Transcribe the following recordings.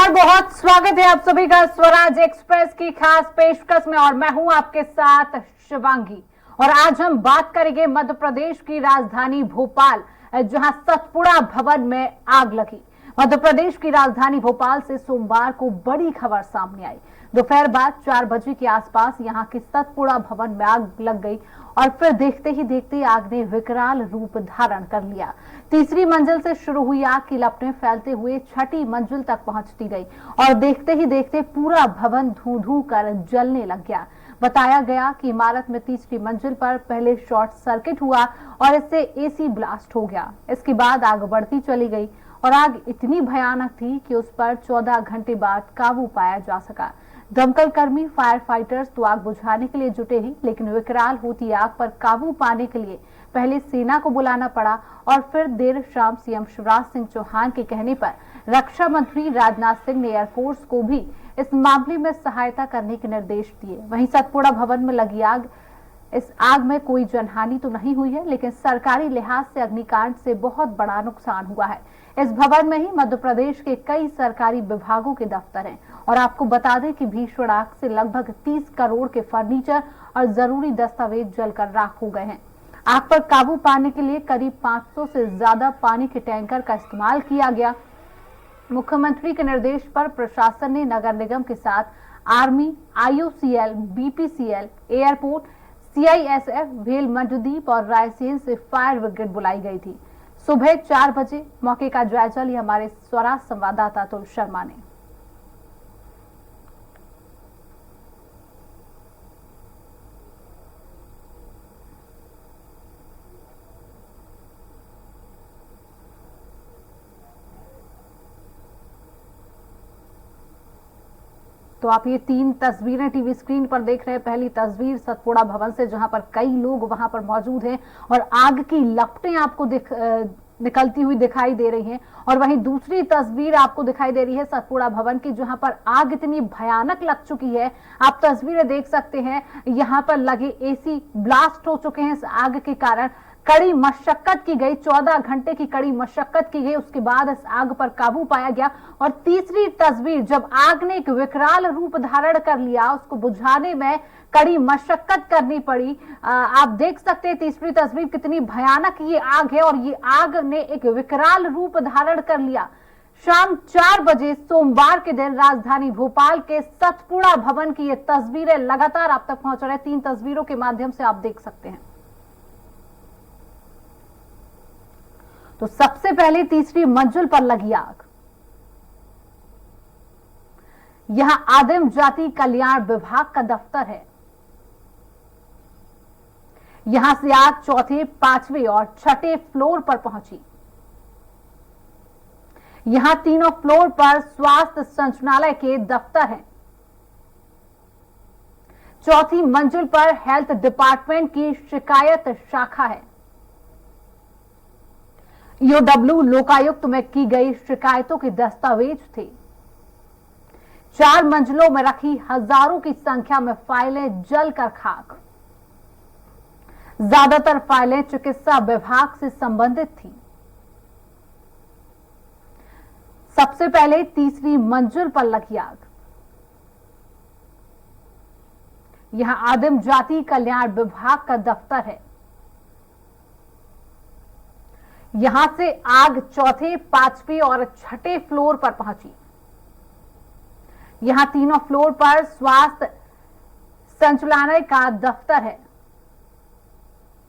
नमस्कार, बहुत स्वागत है आप सभी का स्वराज एक्सप्रेस की खास पेशकश में और मैं हूं आपके साथ शिवांगी। और आज हम बात करेंगे मध्य प्रदेश की राजधानी भोपाल, जहां सतपुड़ा भवन में आग लगी। मध्य प्रदेश की राजधानी भोपाल से सोमवार को बड़ी खबर सामने आई। दोपहर बाद 4 बजे के आसपास यहां की सतपुड़ा भवन में आग लग गई और फिर देखते ही देखते आग ने विकराल रूप धारण कर लिया। तीसरी मंजिल से शुरू हुई आग की लपटें फैलते हुए छठी मंजिल तक पहुंचती गई और देखते ही देखते पूरा भवन धू-धू कर जलने लग गया। बताया गया कि इमारत में तीसरी मंजिल पर पहले शॉर्ट सर्किट हुआ और इससे एसी ब्लास्ट हो गया। इसके बाद आग बढ़ती चली गई और आग इतनी भयानक थी कि उस पर 14 घंटे बाद काबू पाया जा सका। दमकल कर्मी, फायर फाइटर्स तो आग बुझाने के लिए जुटे ही, लेकिन विकराल होती आग पर काबू पाने के लिए पहले सेना को बुलाना पड़ा और फिर देर शाम सीएम शिवराज सिंह चौहान के कहने पर रक्षा मंत्री राजनाथ सिंह ने एयरफोर्स को भी इस मामले में सहायता करने के निर्देश दिए। वहीं सतपुड़ा भवन में लगी इस आग में कोई जनहानि तो नहीं हुई है, लेकिन सरकारी लिहाज से अग्निकांड से बहुत बड़ा नुकसान हुआ है। इस भवन में ही मध्य प्रदेश के कई सरकारी विभागों के दफ्तर हैं और आपको बता दें कि भीषण आग से लगभग 30 करोड़ के फर्नीचर और जरूरी दस्तावेज जलकर राख हो गए हैं। आग पर काबू पाने के लिए करीब 500 से ज्यादा पानी के टैंकर का इस्तेमाल किया गया। मुख्यमंत्री के निर्देश पर प्रशासन ने नगर निगम के साथ army, IOCL, BPCL, airport, CISF, भेल, मंडदीप और रायसेन से फायर ब्रिगेड बुलाई गई थी। सुबह 4 बजे मौके का जायजा लिया हमारे स्वराज संवाददाता अतुल शर्मा ने। तो आप ये 3 तस्वीरें टीवी स्क्रीन पर देख रहे हैं। पहली तस्वीर सतपुड़ा भवन से, जहां पर कई लोग वहां पर मौजूद हैं और आग की लपटें आपको निकलती हुई दिखाई दे रही हैं। और वहीं दूसरी तस्वीर आपको दिखाई दे रही है सतपुड़ा भवन की, जहां पर आग इतनी भयानक लग चुकी है। आप तस्वीरें देख सकते हैं, यहां पर लगे एसी ब्लास्ट हो चुके हैं। इस आग के कारण कड़ी मशक्कत की गई, 14 घंटे की कड़ी मशक्कत की गई, उसके बाद इस आग पर काबू पाया गया। और तीसरी तस्वीर, जब आग ने एक विकराल रूप धारण कर लिया, उसको बुझाने में कड़ी मशक्कत करनी पड़ी। आप देख सकते हैं तीसरी तस्वीर, कितनी भयानक ये आग है और ये आग ने एक विकराल रूप धारण कर लिया। शाम 4 बजे सोमवार के दिन राजधानी भोपाल के सतपुड़ा भवन की ये तस्वीरें लगातार आप तक पहुंच रहे हैं। 3 तस्वीरों के माध्यम से आप देख सकते हैं। तो सबसे पहले तीसरी मंजिल पर लगी आग। यहां आदिम जाति कल्याण विभाग का दफ्तर है। यहां से आग चौथे, 5वें और 6ठे फ्लोर पर पहुंची। यहां तीनों फ्लोर पर स्वास्थ्य संचालनालय के दफ्तर हैं। चौथी मंजिल पर हेल्थ डिपार्टमेंट की शिकायत शाखा है। ईओडब्ल्यू लोकायुक्त में की गई शिकायतों के दस्तावेज थे। 4 मंजिलों में रखी हजारों की संख्या में फाइलें जलकर खाक। ज्यादातर फाइलें चिकित्सा विभाग से संबंधित थी। सबसे पहले तीसरी मंजिल पर लगी आग। यहां आदिम जाति कल्याण विभाग का दफ्तर है। यहां से आग चौथे, 5वें और 6ठे फ्लोर पर पहुंची। यहां तीनों फ्लोर पर स्वास्थ्य संचालनालय का दफ्तर है।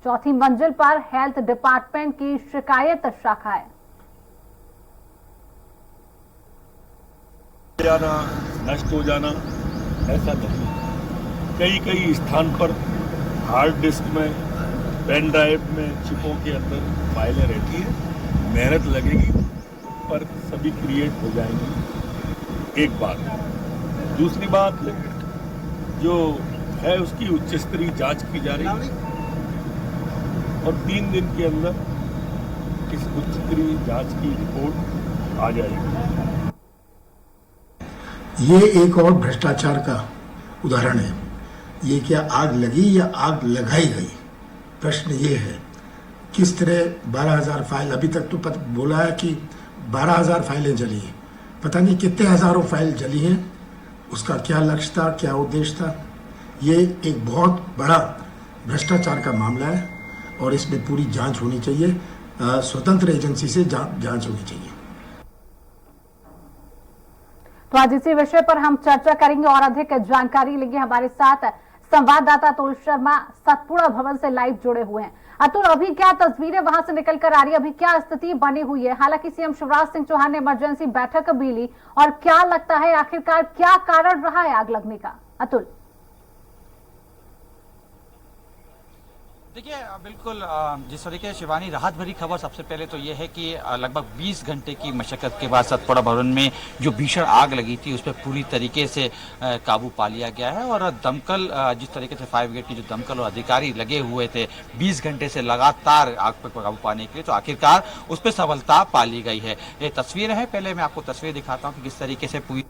चौथी मंजिल पर हेल्थ डिपार्टमेंट की शिकायत शाखा है। जाना, नष्ट हो जाना ऐसा नहीं। कई स्थान पर हार्ड डिस्क में, पेन ड्राइव में, चिपों के अंदर फाइलें रहती है। मेहनत लगेगी पर सभी क्रिएट हो जाएंगी। एक बात। दूसरी बात जो है उसकी उच्च स्तरीय जांच की जा रही है और 3 दिन के अंदर इस उच्च स्तरीय जांच की रिपोर्ट आ जाएगी। ये एक और भ्रष्टाचार का उदाहरण है। ये क्या आग लगी या आग लगाई गई? प्रश्न ये है, किस तरह 12,000 फाइल, अभी तक तो बोला है कि 12,000 फाइलें जली हैं। पता नहीं कितने हजारों फाइल जली हैं, उसका क्या लक्ष्य था, क्या उद्देश्य था। ये एक बहुत बड़ा भ्रष्टाचार का मामला है और इसमें पूरी जांच होनी चाहिए, स्वतंत्र एजेंसी से जांच होनी चाहिए। तो आज इसी विषय पर हम चर्चा करेंगे और अधिक जानकारी लेंगे। हमारे साथ संवाददाता अतुल शर्मा सतपुड़ा भवन से लाइव जुड़े हुए हैं। अतुल, अभी क्या तस्वीरें वहां से निकल कर आ रही है, अभी क्या स्थिति बनी हुई है? हालांकि सीएम शिवराज सिंह चौहान ने इमरजेंसी बैठक भी ली, और क्या लगता है आखिरकार क्या कारण रहा है आग लगने का? अतुल। देखिए, बिल्कुल जिस तरीके से शिवानी, राहत भरी खबर सबसे पहले तो ये है कि लगभग 20 घंटे की मशक्कत के बाद सतपुड़ा भवन में जो भीषण आग लगी थी उस पर पूरी तरीके से काबू पा लिया गया है। और दमकल, जिस तरीके से फायर ब्रिगेड की जो दमकल और अधिकारी लगे हुए थे 20 घंटे से लगातार आग पर काबू पाने के लिए, तो आखिरकार उस पर सफलता पा ली गई है। ये तस्वीरें हैं, पहले मैं आपको तस्वीर दिखाता हूँ कि किस तरीके से पूरी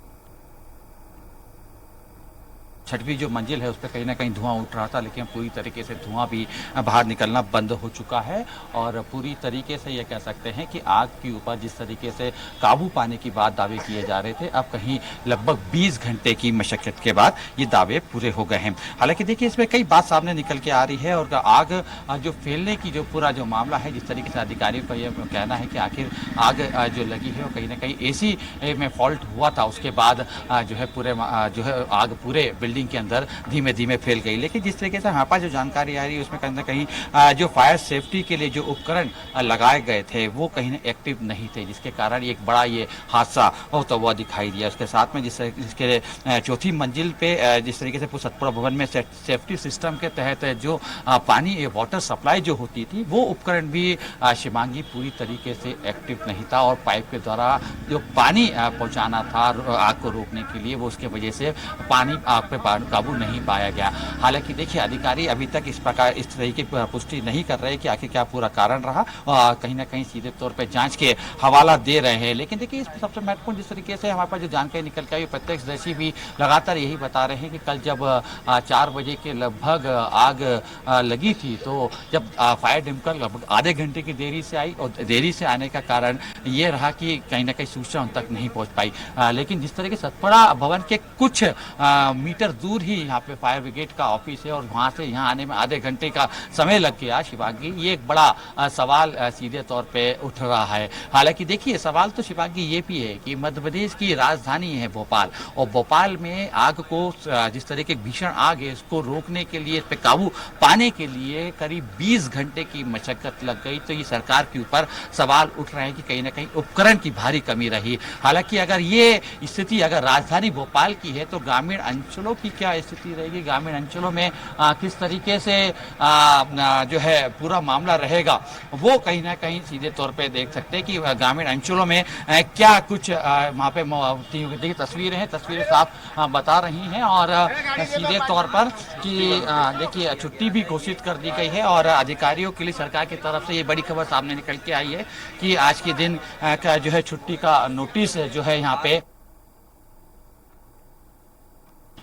6वीं जो मंजिल है उस पर कहीं ना कहीं धुआं उठ रहा था, लेकिन पूरी तरीके से धुआं भी बाहर निकलना बंद हो चुका है। और पूरी तरीके से ये कह सकते हैं कि आग के ऊपर जिस तरीके से काबू पाने की बात दावे किए जा रहे थे, अब कहीं लगभग 20 घंटे की मशक्कत के बाद ये दावे पूरे हो गए हैं। हालांकि देखिए, इसमें कई बात सामने निकल के आ रही है और आग जो फैलने की जो पूरा जो मामला है, जिस तरीके से अधिकारियों का यह कहना है कि आखिर आग जो लगी है वो कहीं ना कहीं एसी में फॉल्ट हुआ था, उसके बाद जो है पूरे जो है आग पूरे बिल्डिंग के अंदर धीमे धीमे फैल गई। लेकिन जिस तरीके से हमारे पास जो जानकारी आ रही है उसमें कहीं ना कहीं जो फायर सेफ्टी के लिए जो उपकरण लगाए गए थे वो कहीं ना एक्टिव नहीं थे, जिसके कारण एक बड़ा ये हादसा होता हुआ दिखाई दिया। उसके साथ में जिसके चौथी मंजिल पे जिस तरीके से सतपुड़ा भवन में सेफ्टी सिस्टम के तहत जो पानी वाटर सप्लाई जो होती थी वो उपकरण भी शिवांगी पूरी तरीके से एक्टिव नहीं था, और पाइप के द्वारा जो पानी पहुंचाना था आग को रोकने के लिए, वो उसके वजह से पानी आग पे काबू नहीं पाया गया। हालांकि देखिए, अधिकारी अभी तक इस तरीके की पुष्टि नहीं कर रहे कि आखिर क्या पूरा कारण रहा, कहीं ना कहीं सीधे तौर पे जांच के हवाला दे रहे हैं। लेकिन देखिए, इस सबसे महत्वपूर्ण जिस तरीके से हमारे पास जो जानकारी निकल के आई, प्रत्यक्षदर्शी भी लगातार यही बता रहे हैं कि कल जब 4 बजे के लगभग आग लगी थी, तो जब फायर दमकल लगभग आधे घंटे की देरी से आई, और देरी से आने का कारण ये रहा कि कहीं ना कहीं सूचना उन तक नहीं पहुंच पाई। लेकिन जिस तरह के सतपुड़ा भवन के कुछ मीटर दूर ही यहाँ पे फायर ब्रिगेड का ऑफिस है, और वहां से यहाँ आने में आधे घंटे का समय लग गया शिवांगी, ये एक बड़ा सवाल सीधे तौर पे उठ रहा है। हालांकि देखिए, सवाल तो शिवांगी ये भी है कि मध्य प्रदेश की राजधानी है भोपाल, और भोपाल में आग को जिस तरह की भीषण आग है इसको रोकने के लिए, इस पे काबू पाने के लिए करीब 20 घंटे की मशक्कत लग गई। तो ये सरकार के ऊपर सवाल उठ रहे हैं कि कहीं ना कहीं उपकरण की भारी कमी रही। हालांकि अगर ये स्थिति अगर राजधानी भोपाल की है तो ग्रामीण अंचलों की क्या स्थिति रहेगी, ग्रामीण अंचलों में किस तरीके से जो है पूरा मामला रहेगा, वो कहीं ना कहीं सीधे तौर पे देख सकते हैं कि ग्रामीण अंचलों में क्या कुछ वहाँ पे देखिए तस्वीरें साफ बता रही हैं। और सीधे तौर पर कि देखिए, छुट्टी भी घोषित कर दी गई है, और अधिकारियों के लिए सरकार की तरफ से ये बड़ी खबर सामने निकल के आई है कि आज के दिन का जो है छुट्टी का नोटिस जो है यहाँ पे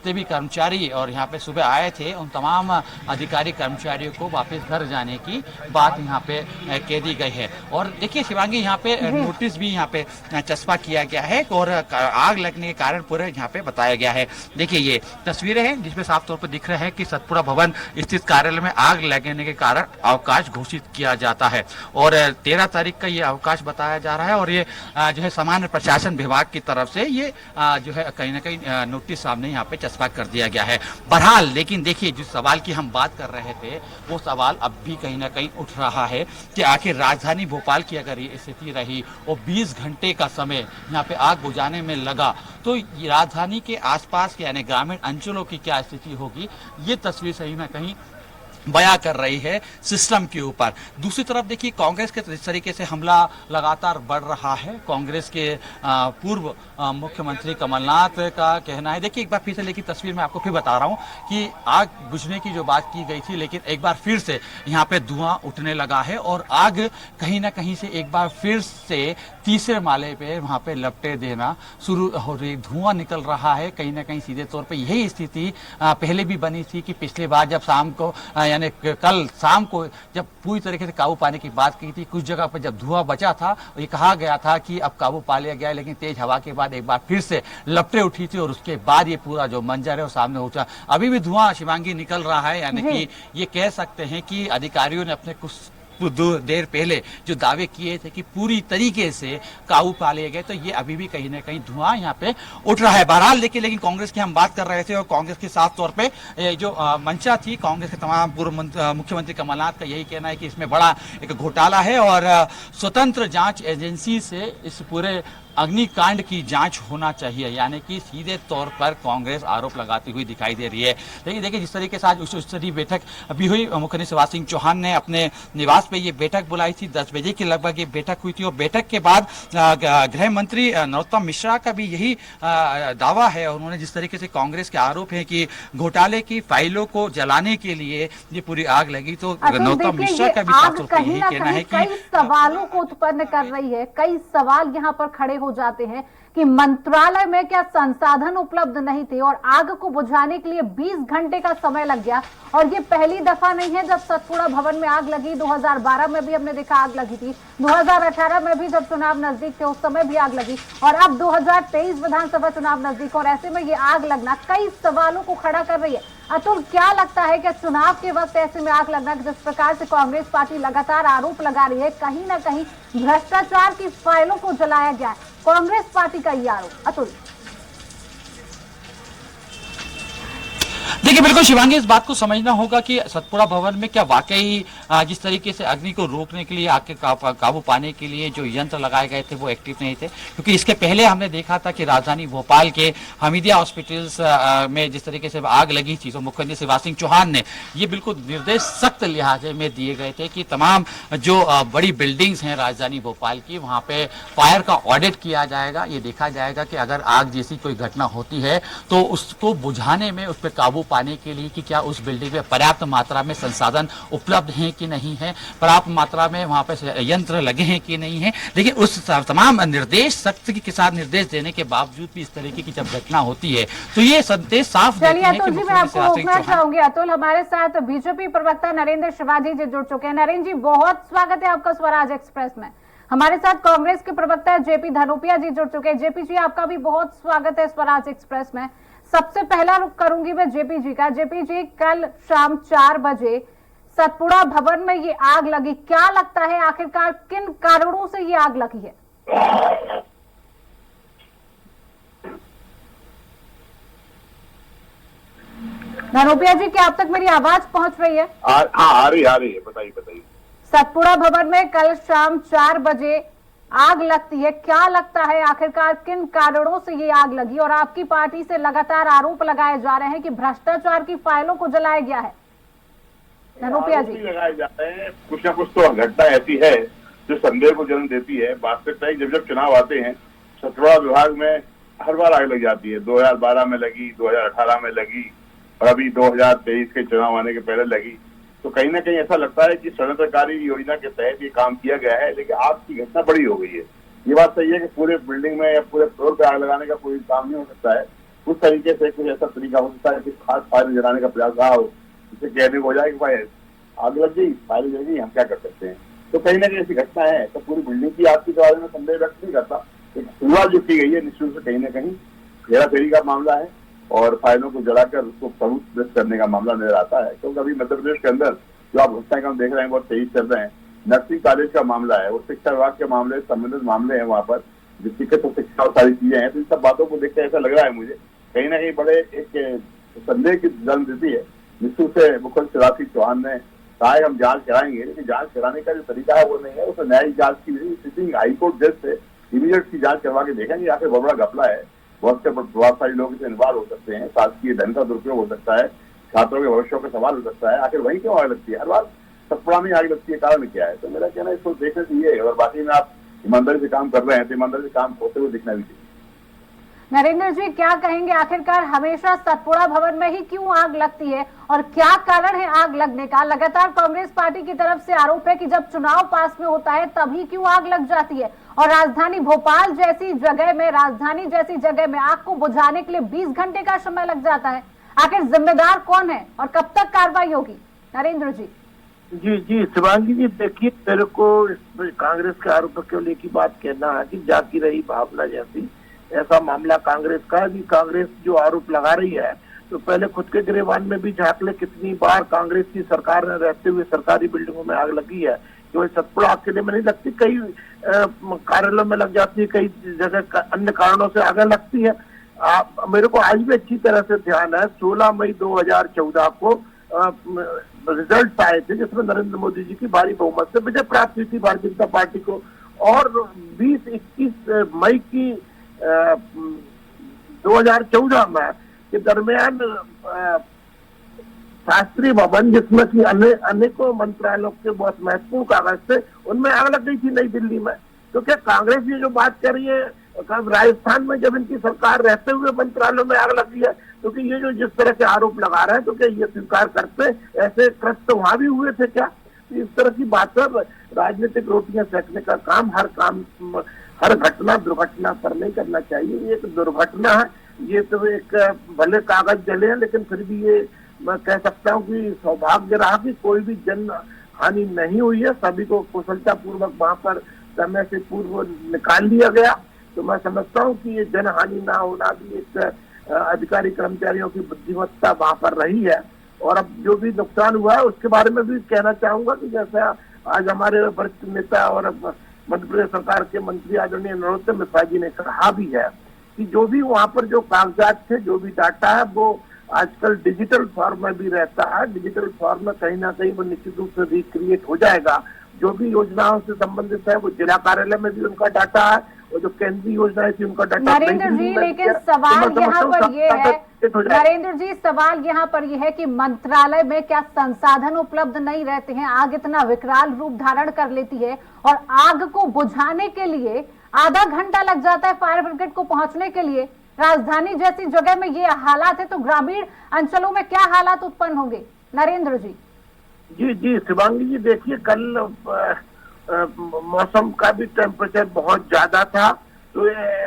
भी कर्मचारी और यहाँ पे सुबह आए थे, उन तमाम अधिकारी कर्मचारियों को वापस घर जाने की बात यहाँ पे कह दी गई है। और देखिए शिवांगी, यहाँ पे नोटिस भी यहाँ पे चस्पा किया गया है, और आग लगने के कारण पूरे यहाँ पे बताया गया है। देखिए, ये तस्वीरें हैं जिसमें साफ तौर पर दिख रहा है कि सतपुड़ा भवन स्थित कार्यालय में आग लगने के कारण अवकाश घोषित किया जाता है, और 13 तारीख का ये अवकाश बताया जा रहा है। और ये जो है सामान्य प्रशासन विभाग की तरफ से ये जो है कहीं ना कहीं नोटिस सामने यहाँ पे चस्पा कर दिया गया है। बहरहाल, लेकिन देखिए, जिस सवाल की हम बात कर रहे थे वो सवाल अब भी कहीं ना कहीं उठ रहा है कि आखिर राजधानी भोपाल की अगर ये स्थिति रही और 20 घंटे का समय यहाँ पे आग बुझाने में लगा, तो राजधानी के आसपास यानी ग्रामीण अंचलों की क्या स्थिति होगी, ये तस्वीर सही में कहीं बयां कर रही है सिस्टम के ऊपर। दूसरी तरफ देखिए, कांग्रेस के इस तरीके से हमला लगातार बढ़ रहा है। कांग्रेस के पूर्व मुख्यमंत्री कमलनाथ का कहना है, देखिए एक बार फिर से, लेकिन तस्वीर में आपको फिर बता रहा हूं कि आग बुझने की जो बात की गई थी, लेकिन एक बार फिर से यहाँ पे धुआं उठने लगा है, और आग कहीं ना कहीं से एक बार फिर से तीसरे माले पे वहां पे लपटे देना शुरू हो रही, धुआं निकल रहा है। कहीं ना कहीं सीधे तौर पे यही स्थिति पहले भी बनी थी कि पिछले बार जब शाम को यानी कल शाम को जब पूरी तरीके से काबू पाने की बात की थी, कुछ जगह पर जब धुआं बचा था ये कहा गया था कि अब काबू पा लिया गया, लेकिन तेज हवा के बाद एक बार फिर से लपटें उठी थी और उसके बाद ये पूरा जो मंजर है वो सामने उठा। अभी भी धुआं शिवांगी निकल रहा है, यानी कि ये कह सकते हैं कि अधिकारियों ने अपने कुछ देर पहले जो दावे किए थे कि पूरी तरीके से काबू पा लिए गए, तो ये अभी भी कहीं ना कहीं धुआं यहाँ पे उठ रहा है। बहरहाल देखिए, लेकिन कांग्रेस की हम बात कर रहे थे और कांग्रेस के साफ तौर पे जो मंशा थी कांग्रेस के तमाम पूर्व मुख्यमंत्री कमलनाथ का यही कहना है कि इसमें बड़ा एक घोटाला है और स्वतंत्र जांच एजेंसी से इस पूरे अग्निकांड की जांच होना चाहिए, यानी कि सीधे तौर पर कांग्रेस आरोप लगाती हुई दिखाई दे रही है। लेकिन देखिए जिस तरीके से आज उच्च स्तरीय बैठक भी हुई, मुख्यमंत्री शिवराज सिंह चौहान ने अपने निवास पे ये बैठक बुलाई थी, 10 बजे के लगभग ये बैठक हुई थी और बैठक के बाद गृह मंत्री नरोत्तम मिश्रा का भी यही दावा है। उन्होंने जिस तरीके से कांग्रेस के आरोप है कि घोटाले की फाइलों को जलाने के लिए ये पूरी आग लगी, तो नरोत्तम मिश्रा का भी साफ तौर पर यही कहना है कि कई सवालों को उत्पन्न कर रही है। कई सवाल यहाँ पर खड़े हो जाते हैं कि मंत्रालय में क्या संसाधन उपलब्ध नहीं थे और आग को बुझाने के लिए 20 घंटे का समय लग गया। और ये पहली दफा नहीं है जब सतपुड़ा भवन में आग लगी, 2012 में भी हमने देखा आग लगी थी, 2018 में भी जब चुनाव नजदीक थे उस समय भी आग लगी और अब 2023 विधानसभा चुनाव नजदीक और ऐसे में ये आग लगना कई सवालों को खड़ा कर रही है। अतुल, क्या लगता है कि चुनाव के वक्त ऐसे में आग लगना, जिस प्रकार से कांग्रेस पार्टी लगातार आरोप लगा रही है कहीं ना कहीं भ्रष्टाचार की फाइलों को जलाया गया है, कांग्रेस पार्टी का ये आरोप? अतुल देखिए, बिल्कुल शिवांगी, इस बात को समझना होगा कि सतपुड़ा भवन में क्या वाकई जिस तरीके से अग्नि को रोकने के लिए, आग के काबू पाने के लिए जो यंत्र लगाए गए थे वो एक्टिव नहीं थे, क्योंकि इसके पहले हमने देखा था कि राजधानी भोपाल के हमीदिया हॉस्पिटल्स में जिस तरीके से आग लगी थी, तो मुख्यमंत्री शिवराज सिंह चौहान ने ये बिल्कुल निर्देश सख्त लिहाजे में दिए गए थे कि तमाम जो बड़ी बिल्डिंग्स हैं राजधानी भोपाल की, वहां पे फायर का ऑडिट किया जाएगा। ये देखा जाएगा कि अगर आग जैसी कोई घटना होती है तो उसको बुझाने में, उस पर काबू पाने के लिए कि क्या उस बिल्डिंग में पर्याप्त मात्रा में संसाधन उपलब्ध हैं कि नहीं है, पर्याप्त मात्रा में वहां पे यंत्र लगे हैं कि नहीं है। लेकिन उस तमाम निर्देश, सख्त के साथ निर्देश देने के बावजूद भी इस तरीके की जब घटना होती है तो ये संदेश साफ देते हैं कि मैं आपको रोकना चाहूंगी। अतुल, हमारे साथ बीजेपी प्रवक्ता नरेंद्र शिवाजी जी जुड़ चुके हैं। नरेंद्र जी, बहुत स्वागत है आपका स्वराज एक्सप्रेस में। हमारे साथ कांग्रेस के प्रवक्ता जेपी धनोपिया जी जुड़ चुके हैं। जेपी जी, आपका भी बहुत स्वागत है स्वराज एक्सप्रेस में। सबसे पहला रुख करूंगी मैं जेपी जी का। जेपी जी, कल शाम 4 बजे सतपुड़ा भवन में ये आग लगी, क्या लगता है आखिरकार किन कारणों से ये आग लगी है? धनोपिया जी, क्या अब तक मेरी आवाज पहुंच रही है? आ रही है, बताइए। सतपुड़ा भवन में कल शाम 4 बजे आग लगती है, क्या लगता है आखिरकार किन कारणों से ये आग लगी? और आपकी पार्टी से लगातार आरोप लगाए जा रहे हैं कि भ्रष्टाचार की फाइलों को जलाया गया है। धनोपिया जी, लगाए जाते हैं, कुछ ना कुछ तो घटना ऐसी है जो संदेह को जन्म देती है। वास्तविकता है जब चुनाव आते हैं, सतपुड़ा विभाग में हर बार आग लग जाती है। 2012 में लगी, 2018 में लगी और अभी 2023 के चुनाव आने के पहले लगी। तो कहीं ना कहीं ऐसा लगता है कि षड्यंत्रकारी योजना के तहत ये काम किया गया है, लेकिन आग की घटना बड़ी हो गई है। ये बात सही है कि पूरे बिल्डिंग में या पूरे फ्लोर पे आग लगाने का कोई काम नहीं हो सकता है। उस तरीके से कुछ ऐसा तरीका हो सकता है कि खास फायर जलाने का प्रयास रहा हो, जिससे कहने को हो जाए कि भाई आग लग गई, फायर जल गई, हम क्या कर सकते हैं। तो कहीं ना कहीं ऐसी घटना है, तो पूरी बिल्डिंग की आग के बारे में संदेह व्यक्त नहीं करता। शुरुआत जो की गई है निश्चित से कहीं ना कहीं हेराफेरी का मामला है और फाइलों को जलाकर उसको सबूत करने का मामला नजर आता है। क्योंकि अभी मध्य प्रदेश के अंदर जो आप घटनाएं हम देख रहे हैं बहुत तेजी चल रहे हैं। नर्सिंग कॉलेज का मामला है, वो शिक्षा विभाग के मामले, संबंधित मामले हैं, वहाँ पर जो टिकट और शिक्षा और सारी चीजें हैं। तो इन सब बातों को देखकर ऐसा लग रहा है मुझे कहीं ना कहीं बड़े एक संदेह की जन्म देती है। निश्चित से मुख्यमंत्री शिवराज सिंह चौहान ने कहा है हम जांच कराएंगे, लेकिन जांच कराने का जो तरीका है वो नहीं है। उसमें न्यायिक जांच की सिटिंग हाईकोर्ट जज से इमीडिएट की जांच करवा के देखेंगे आखिर बहुत बड़ा घपला है। बहुत से प्रभावशाली लोग इसे इन्वॉल्व हो सकते हैं, शासकीय धन का दुरुपयोग हो सकता है, छात्रों के भविष्य का सवाल हो सकता है। आखिर वही क्यों आग लगती है? हर बार सतपुड़ा में आग लगती है, कारण क्या है? तो मेरा कहना है इसको देखना चाहिए और बाकी में आप ईमानदारी से काम कर रहे हैं तो ईमानदारी से काम होते हुए दिखना भी चाहिए। नरेंद्र जी, क्या कहेंगे आखिरकार हमेशा सतपुड़ा भवन में ही क्यों आग लगती है और क्या कारण है आग लगने का? लगातार कांग्रेस पार्टी की तरफ से आरोप है कि जब चुनाव पास में होता है तभी क्यों आग लग जाती है और राजधानी भोपाल जैसी जगह में, राजधानी जैसी जगह में आग को बुझाने के लिए 20 घंटे का समय लग जाता है। आखिर जिम्मेदार कौन है और कब तक कार्रवाई होगी? नरेंद्र जी। जी शिवांगी जी, देखिए मेरे को कांग्रेस के आरोपों के लिए की बात कहना है कि जाती रही भावना जैसी ऐसा मामला कांग्रेस का है कि कांग्रेस जो आरोप लगा रही है तो पहले खुद के गिरेबान में भी झांक ले, कितनी बार कांग्रेस की सरकार में रहते हुए सरकारी बिल्डिंगों में आग लगी है। जो सतपुड़ा अकेले में नहीं लगती, कई कार्यालयों में लग जाती है, कई जगह अन्य कारणों से आग लगती है। मेरे को आज भी अच्छी तरह से ध्यान है 16 मई 2014 को रिजल्ट आए थे जिसमें नरेंद्र मोदी जी की भारी बहुमत से विजय प्राप्त हुई थी भारतीय जनता पार्टी को। और 20-21 मई की 2014 में के दरमियान शास्त्री भवन, जिसमें कि अनेकों मंत्रालयों के बहुत महत्वपूर्ण कागज थे, उनमें आग लग गई थी नई दिल्ली में। तो क्या कांग्रेस ये जो बात कर रही है राजस्थान में जब इनकी सरकार रहते हुए मंत्रालयों में आग लगी है, क्योंकि ये जो जिस तरह के आरोप लगा रहे हैं तो क्या ये स्वीकार करते ऐसे कृत्य तो वहां भी हुए थे क्या? इस तरह की बात पर राजनीतिक रोटियां सेकने का काम हर घटना दुर्घटना पर नहीं करना चाहिए। ये एक दुर्घटना है, ये तो एक भले कागज जले हैं लेकिन फिर भी ये मैं कह सकता हूँ कि सौभाग्य रहा कि कोई भी जन हानि नहीं हुई है। सभी को कुशलता पूर्वक वहां पर समय से पूर्व निकाल दिया गया। तो मैं समझता हूँ कि ये जन हानि ना होना भी एक अधिकारी कर्मचारियों की बुद्धिमत्ता वहां पर रही है। और अब जो भी नुकसान हुआ है उसके बारे में भी कहना चाहूंगा कि जैसा आज हमारे वरिष्ठ नेता और मध्य प्रदेश सरकार के मंत्री आदरणीय नरोत्तम मिश्रा जी ने कहा भी है कि जो भी वहां पर जो कागजात थे, जो भी डाटा है, वो आजकल डिजिटल फॉर्म में भी रहता है। डिजिटल फॉर्म में कहीं ना कहीं वो निश्चित रूप से रिक्रिएट हो जाएगा। जो भी योजनाओं से संबंधित है वो जिला कार्यालय में भी उनका डाटा है, और जो केंद्रीय योजनाएं थी उनका डाटा। नरेंद्र जी, लेकिन सवाल यहाँ पर ये है, नरेंद्र जी सवाल यहाँ पर यह है कि मंत्रालय में क्या संसाधन उपलब्ध नहीं रहते हैं? आग इतना विकराल रूप धारण कर लेती है और आग को बुझाने के लिए आधा घंटा लग जाता है फायर ब्रिगेड को पहुंचने के लिए। राजधानी जैसी जगह में ये हालात है तो ग्रामीण अंचलों में क्या हालात उत्पन्न होंगे? नरेंद्र जी। जी शिवांगी जी, देखिए कल मौसम का भी टेम्परेचर बहुत ज्यादा था, तो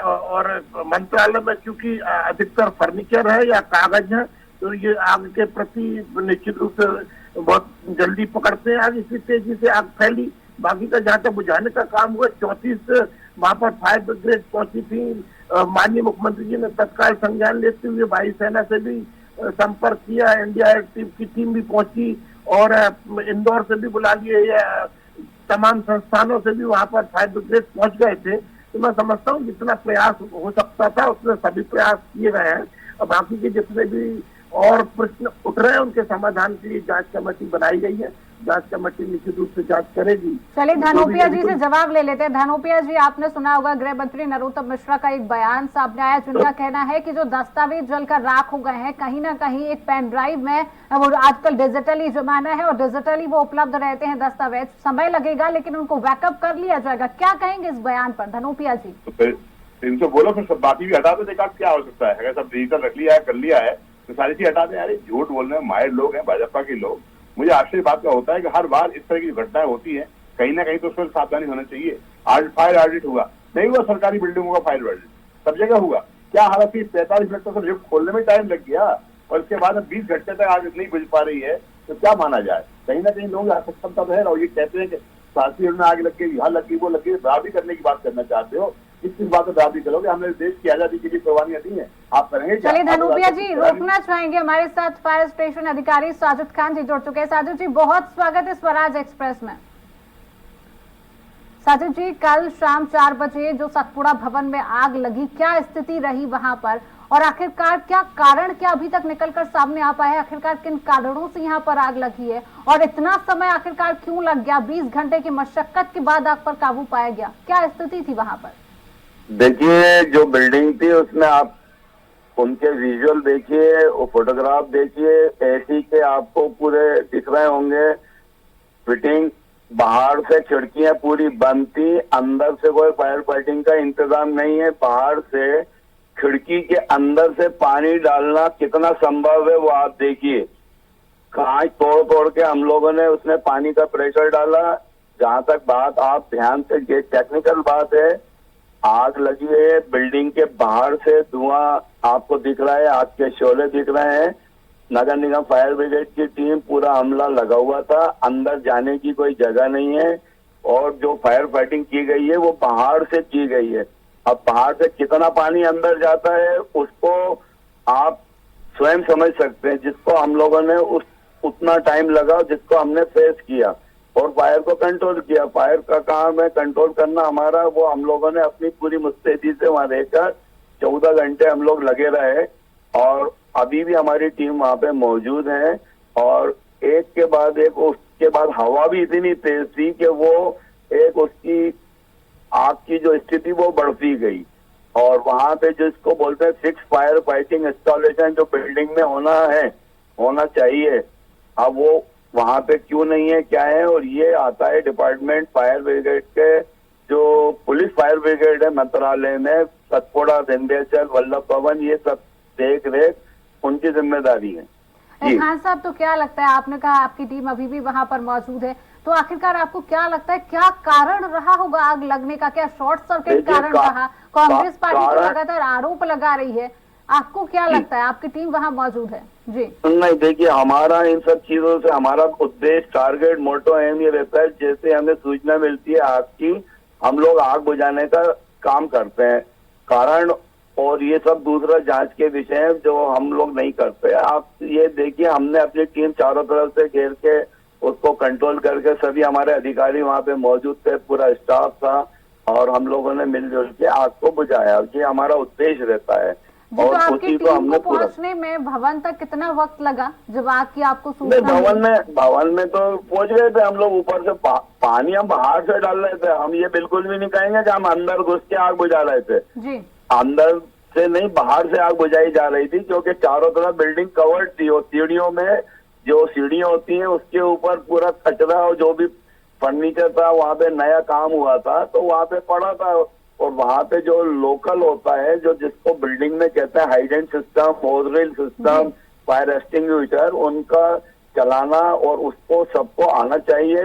और मंत्रालय में क्योंकि अधिकतर फर्नीचर है या कागज है, तो ये आग के प्रति निश्चित रूप से बहुत जल्दी पकड़ते हैं आग, इसी तेजी से आग फैली। बाकी का जहाँ तक बुझाने का काम हुआ 34 वहां पर फायर ब्रिगेड पहुंची थी। माननीय मुख्यमंत्री जी ने तत्काल संज्ञान लेते हुए वायुसेना से भी संपर्क किया, एनडीआरएफ की टीम भी पहुंची और इंदौर से भी बुला लिए, तमाम संस्थानों से भी वहां पर फायर ब्रिगेड पहुंच गए थे। तो मैं समझता हूँ जितना प्रयास हो सकता था उसमें सभी प्रयास किए गए हैं। और बाकी के जितने भी और प्रश्न उठ रहे हैं उनके समाधान के लिए जांच कमेटी बनाई गई है। जांच कमेटी निश्चित रूप से जांच करेगी। चलिए धनोपिया जी से जवाब ले लेते हैं। धनोपिया जी, आपने सुना होगा गृह मंत्री नरोत्तम मिश्रा का एक बयान सामने आया जिनका कहना है कि जो दस्तावेज जलकर राख हो गए हैं, कहीं ना कहीं एक पेन ड्राइव में, वो आजकल डिजिटली जमाना है और डिजिटली वो उपलब्ध रहते हैं दस्तावेज, समय लगेगा लेकिन उनको बैकअप कर लिया जाएगा। क्या कहेंगे इस बयान पर धनोपिया जी? इनसे बोलो फिर सब बाकी भी हटा दो, देखा क्या हो सकता है। अगर सब डिजिटल रख लिया है, कर लिया है तो सारी चीज हटा दें। यार झूठ बोलने में माहिर लोग हैं भाजपा के लोग। मुझे आश्चर्य बात का होता है कि हर बार इस तरह की घटनाएं होती है, कहीं ना कहीं तो उसमें सावधानी होना चाहिए। आज फायर ऑडिट हुआ नहीं हुआ, सरकारी बिल्डिंगों का फायर ऑडिट सब जगह हुआ। क्या हालत थी, 45 मिनट तक लिफ्ट खोलने में टाइम लग गया और इसके बाद 20 घंटे तक आग नहीं बुझ पा रही है, तो क्या माना जाए? कहीं ना कहीं लोग सक्षमता तो है और ये कहते हैं कि शास्त्री में आग लग गई, यहाँ लग गई, वो लग गई, बराबरी करने की बात करना चाहते हो। किस बात में बराबरी करोगे? हमने देश की आजादी के लिए कुर्बानियां दी है, आप करेंगे? चलिए धनोपिया जी, रोकना चाहेंगे। हमारे साथ फायर स्टेशन अधिकारी साजिद खान जी जुड़ चुके हैं। साजिद जी, बहुत स्वागत है स्वराज एक्सप्रेस में। साजिद जी, कल शाम 4 बजे जो सतपुड़ा भवन में आग लगी, क्या स्थिति रही वहां पर और आखिरकार क्या कारण क्या अभी तक निकलकर सामने आ पाया है? आखिरकार किन कारणों से यहाँ पर आग लगी है और इतना समय आखिरकार क्यों लग गया? 20 घंटे की मशक्कत के बाद आग पर काबू पाया गया, क्या स्थिति थी वहां पर? देखिए, जो बिल्डिंग थी उसमें आप उनके विजुअल देखिए, वो फोटोग्राफ देखिए, एसी के आपको पूरे दिख रहे होंगे। फिटिंग बाहर से खिड़कियां पूरी बंद थी, अंदर से कोई फायर फाइटिंग का इंतजाम नहीं है। बाहर से खिड़की के अंदर से पानी डालना कितना संभव है वो आप देखिए। कांच तोड़ तोड़ के हम लोगों ने उसमें पानी का प्रेशर डाला। जहां तक बात आप ध्यान से, ये टेक्निकल बात है, आग लगी है, बिल्डिंग के बाहर से धुआं आपको दिख रहा है, आग के शोले दिख रहे हैं। नगर निगम फायर ब्रिगेड की टीम पूरा अमला लगा हुआ था, अंदर जाने की कोई जगह नहीं है और जो फायर फाइटिंग की गई है वो पहाड़ से की गई है। अब पहाड़ से कितना पानी अंदर जाता है उसको आप स्वयं समझ सकते हैं, जिसको हम लोगों ने उतना टाइम लगा जिसको हमने फेस किया और फायर को कंट्रोल किया। फायर का काम है कंट्रोल करना हमारा, वो हम लोगों ने अपनी पूरी मुस्तैदी से वहां रहकर 14 घंटे हम लोग लगे रहे और अभी भी हमारी टीम वहां पे मौजूद है और एक के बाद एक, उसके बाद हवा भी इतनी तेज थी कि वो एक उसकी आग की जो स्थिति वो बढ़ती गई और वहां पे जिसको बोलते हैं फिक्स फायर फाइटिंग इंस्टॉलेशन जो बिल्डिंग में होना चाहिए, अब वो वहां पे क्यों नहीं है, क्या है। और ये आता है डिपार्टमेंट फायर ब्रिगेड के, जो पुलिस फायर ब्रिगेड है मंत्रालय में, सतपुड़ा, विंध्याचल, वल्लभ भवन, ये सब देख रेख उनकी जिम्मेदारी है। खान साहब, तो क्या लगता है, आपने कहा आपकी टीम अभी भी वहां पर मौजूद है, तो आखिरकार आपको क्या लगता है क्या कारण रहा होगा आग लगने का? क्या शॉर्ट सर्किट कारण रहा? कांग्रेस पार्टी तो लगातार आरोप लगा रही है, आपको क्या लगता है? आपकी टीम वहां मौजूद है जी? नहीं, देखिए हमारा इन सब चीजों से हमारा उद्देश्य, टारगेट, मोटो एम ये रहता है, जैसे हमें सूचना मिलती है आग की, हम लोग आग बुझाने का काम करते हैं। कारण और ये सब दूसरा जांच के विषय है जो हम लोग नहीं करते। आप ये देखिए, हमने अपनी टीम चारों तरफ से घेर के उसको कंट्रोल करके, सभी हमारे अधिकारी वहां पे मौजूद थे, पूरा स्टाफ था और हम लोगों ने मिलजुल के आग को बुझाया। ये हमारा उद्देश्य रहता है। और तो आपकी टीम को पहुंचने में भवन तक कितना वक्त लगा जब आग की आपको सूचना? भवन में तो पहुंच गए थे हम लोग। ऊपर से पानी हम बाहर से डाल रहे थे, हम ये बिल्कुल भी नहीं कहेंगे कि हम अंदर घुस के आग बुझा रहे थे जी। अंदर से नहीं, बाहर से आग बुझाई जा रही थी क्योंकि चारों तरफ बिल्डिंग कवर्ड थी और सीढ़ियों में जो सीढ़ियां होती हैं उसके ऊपर पूरा कचरा और जो भी फर्नीचर था वहां पे नया काम हुआ था तो वहां पे पड़ा था। और वहां पे जो लोकल होता है, जो जिसको बिल्डिंग में कहते हैं hydrant system, hose reel system, fire extinguisher, उनका चलाना और उसको सबको आना चाहिए।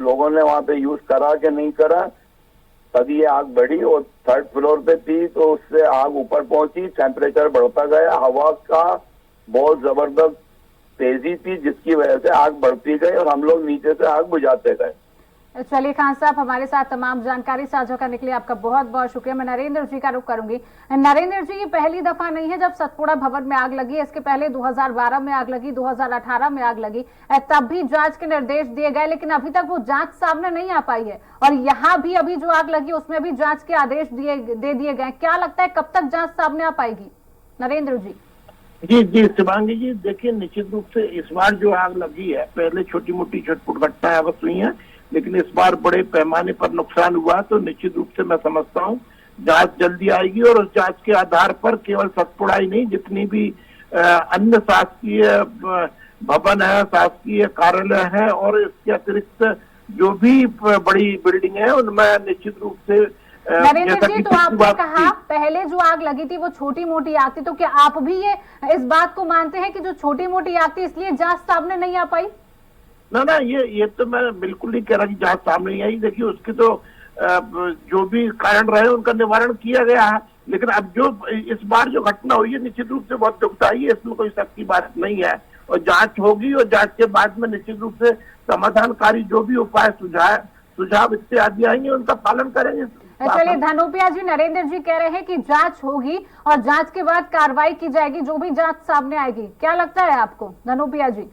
लोगों ने वहां पे यूज करा कि नहीं करा, तभी ये आग बढ़ी और 3rd फ्लोर पे थी तो उससे आग ऊपर पहुंची, टेम्परेचर बढ़ता गया, हवा का बहुत जबरदस्त तेजी थी जिसकी वजह से आग बढ़ती गई और हम लोग नीचे से आग बुझाते गए। चलिए खान साहब, हमारे साथ तमाम जानकारी साझा करने के लिए आपका बहुत बहुत शुक्रिया। मैं नरेंद्र जी का रुख करूंगी। नरेंद्र जी, ये पहली दफा नहीं है जब सतपुड़ा भवन में आग लगी, इसके पहले 2012 में आग लगी, 2018 में आग लगी, तब भी जांच के निर्देश दिए गए लेकिन अभी तक वो जांच सामने नहीं आ पाई है और यहाँ भी अभी जो आग लगी उसमें भी जांच के आदेश दे दिए गए। क्या लगता है कब तक जांच सामने आ पाएगी? नरेंद्र जी। जी शिवांगी जी, देखिए निश्चित रूप से इस बार जो आग लगी है, पहले छोटी मोटी छटपुट घटनाएं अवश्य हुई है लेकिन इस बार बड़े पैमाने पर नुकसान हुआ, तो निश्चित रूप से मैं समझता हूँ जांच जल्दी आएगी और उस जांच के आधार पर केवल सतपुड़ा ही नहीं, जितनी भी अन्य शासकीय भवन है, शासकीय कार्यालय है और इसके अतिरिक्त जो भी बड़ी बिल्डिंग है उनमें निश्चित रूप से नरेंद्र जी, तो आपने कहा पहले जो आग लगी थी वो छोटी मोटी आग थी, तो क्या आप भी ये इस बात को मानते हैं कि जो छोटी मोटी आग थी इसलिए जांच सामने नहीं आ पाई? ना, ये तो मैं बिल्कुल नहीं कह रहा कि जांच सामने नहीं आई। देखिए उसके तो जो भी कारण रहे उनका निवारण किया गया है, लेकिन अब जो इस बार जो घटना हुई है निश्चित रूप से बहुत दुखदायी है, इसमें कोई शक की बात नहीं है और जांच होगी और जांच के बाद में निश्चित रूप से समाधानकारी जो भी उपाय सुझाव इत्यादि आएंगे उनका पालन करेंगे। चलिए धनोपिया जी, नरेंद्र जी कह रहे हैं कि जांच होगी और जांच के बाद कार्रवाई की जाएगी जो भी जांच सामने आएगी। क्या लगता है आपको धनोपिया जी?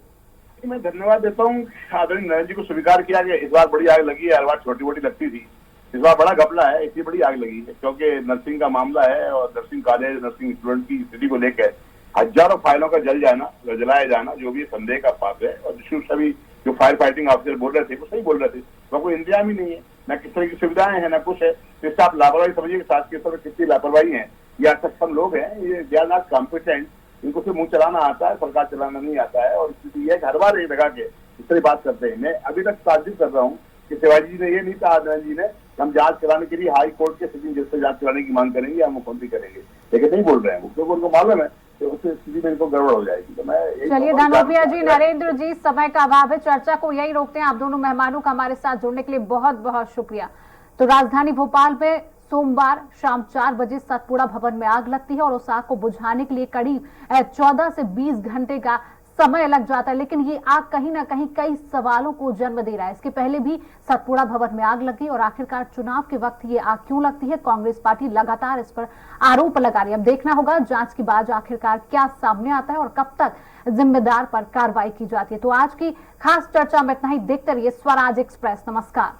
मैं धन्यवाद देता हूँ आदरणीय नरेंद्र जी को स्वीकार किया कि इस बार बड़ी आग लगी है, हर बार छोटी मोटी लगती थी, इस बार बड़ा घपला है, इतनी बड़ी आग लगी है क्योंकि नर्सिंग का मामला है और नर्सिंग कॉलेज, नर्सिंग स्टूडेंट की स्थिति को लेकर हजारों फाइलों का जलाया जाना जो भी संदेह का पास है। और सभी जो फायर फाइटिंग ऑफिसर बोल रहे थे वो सही बोल रहे थे, वहाँ कोई इंतजाम ही नहीं है, न किस तरह की सुविधाएं हैं न कुछ है। तो इससे आप लापरवाही समझिए कि शासकीय स्तर पर कितनी लापरवाही है। ये सक्षम लोग हैं, ये दे आर नॉट कॉम्पिटेंट, इनको सिर्फ मुंह चलाना आता है, सरकार चलाना नहीं आता है। और स्थिति यह हर बार एक लगा के इस तरह बात करते हैं। मैं अभी तक ताज्जुब कर रहा हूँ कि शिवाजी जी ने ये नहीं कहा आदरण जी ने हम जांच कराने के लिए हाई कोर्ट के सिटिंग जज से जांच कराने की मांग करेंगे या मुख्यमंत्री करेंगे, लेकिन नहीं बोल रहे हैं वो, क्योंकि उनको मालूम है कि उससे स्थिति में इनको गड़बड़ हो जाएगी। तो मैं चलिए धनोपिया जी, नरेंद्र जी, समय का अभाव है, चर्चा को यही रोकते हैं। आप दोनों मेहमानों का हमारे साथ जुड़ने के लिए बहुत बहुत शुक्रिया। तो राजधानी भोपाल में सोमवार शाम 4 बजे सतपुड़ा भवन में आग लगती है और उस आग को बुझाने के लिए करीब 14 से 20 घंटे का समय लग जाता है, लेकिन ये आग कहीं ना कहीं कई सवालों को जन्म दे रहा है। इसके पहले भी सतपुड़ा भवन में आग लगी और आखिरकार चुनाव के वक्त ये आग क्यों लगती है, कांग्रेस पार्टी लगातार इस पर आरोप लगा रही है। अब देखना होगा जांच के बाद आखिरकार क्या सामने आता है और कब तक जिम्मेदार पर कार्रवाई की जाती है। तो आज की खास चर्चा में इतना ही। देखते रहिए स्वराज एक्सप्रेस। नमस्कार।